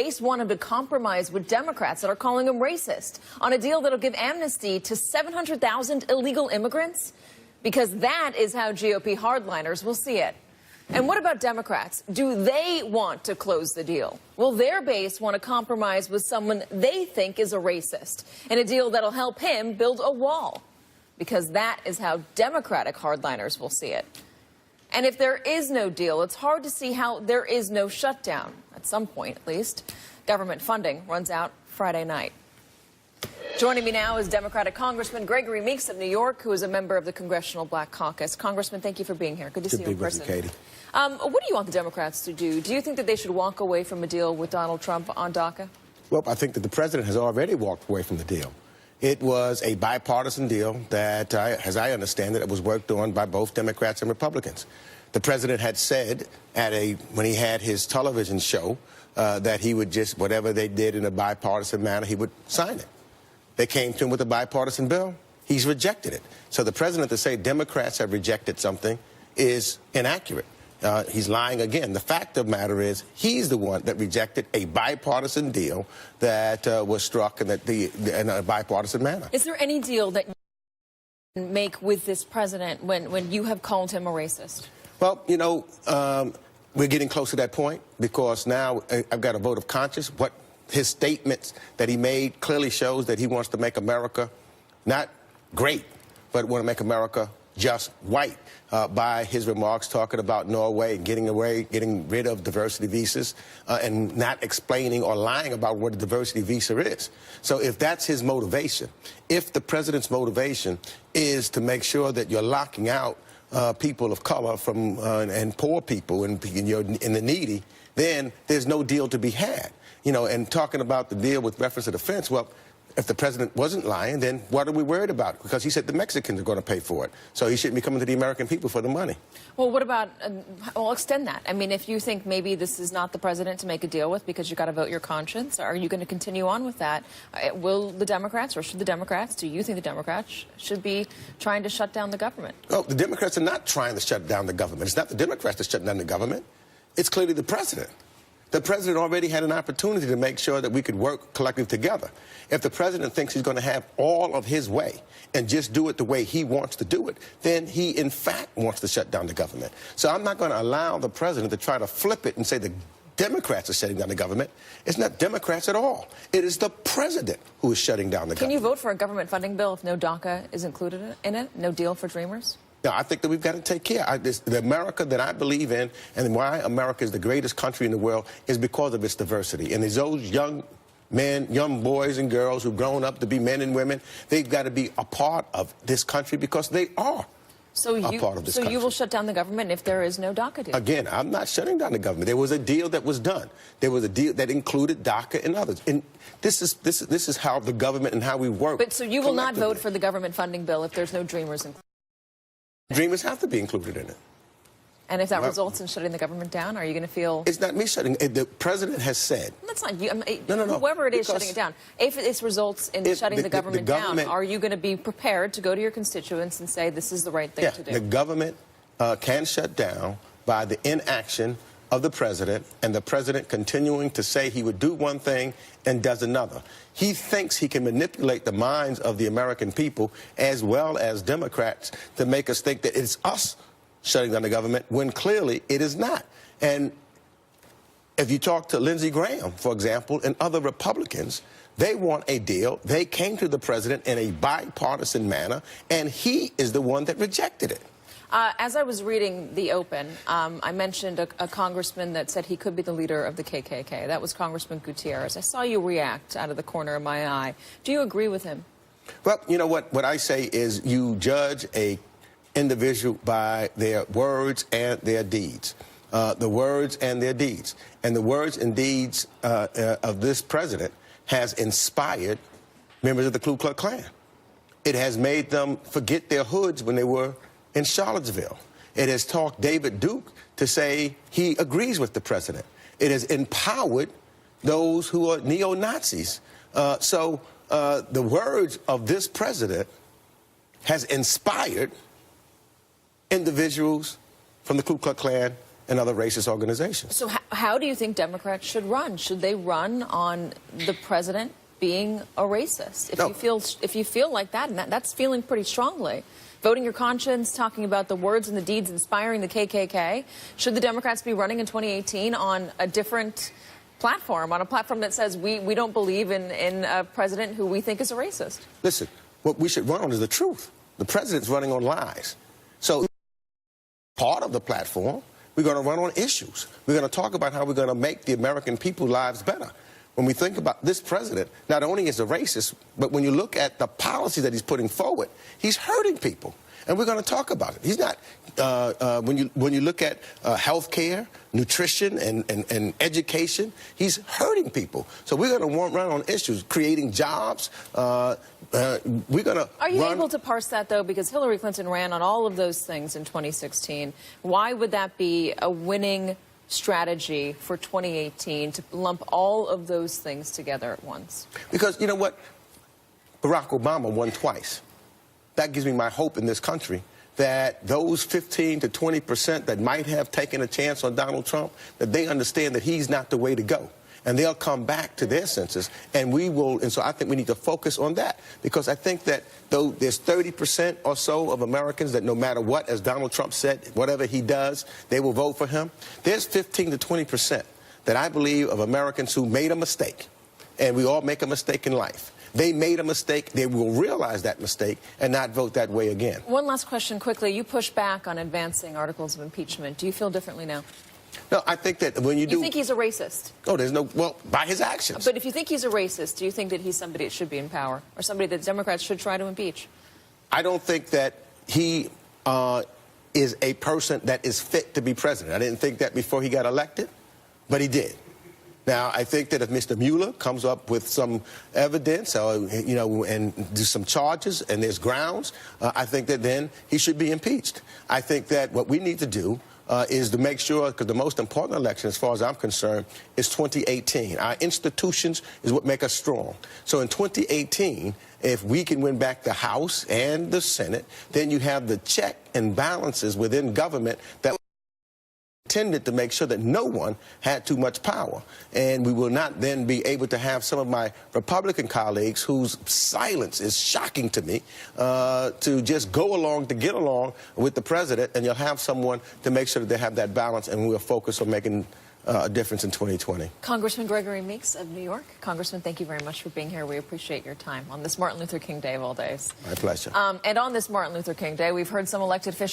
base want him to compromise with Democrats that are calling him racist on a deal that'll give amnesty to 700,000 illegal immigrants? Because that is how GOP hardliners will see it. And what about Democrats? Do they want to close the deal? Will their base want to compromise with someone they think is a racist in a deal that'll help him build a wall? Because that is how Democratic hardliners will see it. And if there is no deal, it's hard to see how there is no shutdown, at some point at least. Government funding runs out Friday night. Joining me now is Democratic Congressman Gregory Meeks of New York, who is a member of the Congressional Black Caucus. Congressman, thank you for being here. Good to see you in person. Katie. What do you want the Democrats to do? Do you think that they should walk away from a deal with Donald Trump on DACA? Well, I think that the president has already walked away from the deal. It was a bipartisan deal that, as I understand it, was worked on by both Democrats and Republicans. The president had said when he had his television show that he would just, whatever they did in a bipartisan manner, he would sign it. They came to him with a bipartisan bill. He's rejected it. So the president to say Democrats have rejected something is inaccurate. He's lying again. The fact of the matter is he's the one that rejected a bipartisan deal that was struck in a bipartisan manner. Is there any deal that you can make with this president when you have called him a racist? Well, you know, we're getting close to that point because now I've got a vote of conscience. What his statements that he made clearly shows that he wants to make America not great, but want to make America just white by his remarks talking about Norway and getting rid of diversity visas and not explaining or lying about what a diversity visa is. So if that's his motivation, if the president's motivation is to make sure that you're locking out people of color from and poor people and the needy, then there's no deal to be had. You know, and talking about the deal with reference to the fence, well, if the president wasn't lying, then what are we worried about? Because he said the Mexicans are going to pay for it. So he shouldn't be coming to the American people for the money. Well, what about, well, extend that. I mean, if you think maybe this is not the president to make a deal with because you've got to vote your conscience, are you going to continue on with that? Will the Democrats, or should the Democrats, do you think the Democrats should be trying to shut down the government? Oh, the Democrats are not trying to shut down the government. It's not the Democrats that shut down the government. It's clearly the president. The president already had an opportunity to make sure that we could work collectively together. If the president thinks he's going to have all of his way and just do it the way he wants to do it, then he, in fact, wants to shut down the government. So I'm not going to allow the president to try to flip it and say the Democrats are shutting down the government. It's not Democrats at all. It is the president who is shutting down the government. Can you vote for a government funding bill if no DACA is included in it? No deal for Dreamers? No, I think that we've got to take care. The America that I believe in and why America is the greatest country in the world is because of its diversity. And there's those young men, young boys and girls who've grown up to be men and women. They've got to be a part of this country because they are a part of this country. So you will shut down the government if there is no DACA deal? Again, I'm not shutting down the government. There was a deal that was done. There was a deal that included DACA and others. And this is how the government and how we work. But so you will not vote for the government funding bill if there's no Dreamers included? Dreamers have to be included in it. And if that results in shutting the government down, are you going to feel... It's not me shutting it. The president has said... That's not you. No. Whoever it is shutting it down. If it results in shutting the government down, are you going to be prepared to go to your constituents and say this is the right thing to do? The government can shut down by the inaction of the president and the president continuing to say he would do one thing and does another. He thinks he can manipulate the minds of the American people as well as Democrats to make us think that it's us shutting down the government when clearly it is not. And if you talk to Lindsey Graham, for example, and other Republicans, they want a deal. They came to the president in a bipartisan manner, and he is the one that rejected it. As I was reading the open, I mentioned a congressman that said he could be the leader of the KKK. That was Congressman Gutierrez. I saw you react out of the corner of my eye. Do you agree with him? Well, you know what I say is you judge a individual by their words and their deeds. The words and their deeds. And the words and deeds of this president has inspired members of the Ku Klux Klan. It has made them forget their hoods when they were in Charlottesville. It has talked David Duke to say he agrees with the president. It has empowered those who are neo-Nazis. So the words of this president has inspired individuals from the Ku Klux Klan and other racist organizations. So how do you think Democrats should run? Should they run on the president being a racist? If you feel like that, and that's feeling pretty strongly, voting your conscience, talking about the words and the deeds inspiring the KKK, should the Democrats be running in 2018 on a different platform, on a platform that says we don't believe in a president who we think is a racist? Listen, what we should run on is the truth. The president's running on lies. So part of the platform, we're going to run on issues. We're going to talk about how we're going to make the American people's lives better. When we think about this president, not only is a racist, but when you look at the policy that he's putting forward, he's hurting people. And we're going to talk about it. He's not, when you look at health care, nutrition, and education, he's hurting people. So we're going to run on issues, creating jobs. We're going to Are you able to parse that, though? Because Hillary Clinton ran on all of those things in 2016. Why would that be a winning strategy for 2018, to lump all of those things together at once? Because, you know what? Barack Obama won twice. That gives me my hope in this country that those 15 to 20% that might have taken a chance on Donald Trump, that they understand that he's not the way to go. And they'll come back to their senses, and we will. And so I think we need to focus on that, because I think that though there's 30% or so of Americans that no matter what, as Donald Trump said, whatever he does, they will vote for him. There's 15 to 20% that I believe of Americans who made a mistake, and we all make a mistake in life. They made a mistake. They will realize that mistake and not vote that way again. One last question quickly. You push back on advancing articles of impeachment. Do you feel differently now? No, I think that when you do... You think he's a racist? Oh, there's no... Well, by his actions. But if you think he's a racist, do you think that he's somebody that should be in power, or somebody that Democrats should try to impeach? I don't think that he is a person that is fit to be president. I didn't think that before he got elected, but he did. Now, I think that if Mr. Mueller comes up with some evidence, or, you know, and do some charges, and there's grounds, I think that then he should be impeached. I think that what we need to do is to make sure, because the most important election, as far as I'm concerned, is 2018. Our institutions is what make us strong. So in 2018, if we can win back the House and the Senate, then you have the check and balances within government that intended to make sure that no one had too much power. And we will not then be able to have some of my Republican colleagues whose silence is shocking to me to just go along to get along with the president, and you'll have someone to make sure that they have that balance, and we'll focus on making a difference in 2020. Congressman Gregory Meeks of New York. Congressman, thank you very much for being here. We appreciate your time on this Martin Luther King Day of all days. My pleasure. And on this Martin Luther King Day, we've heard some elected officials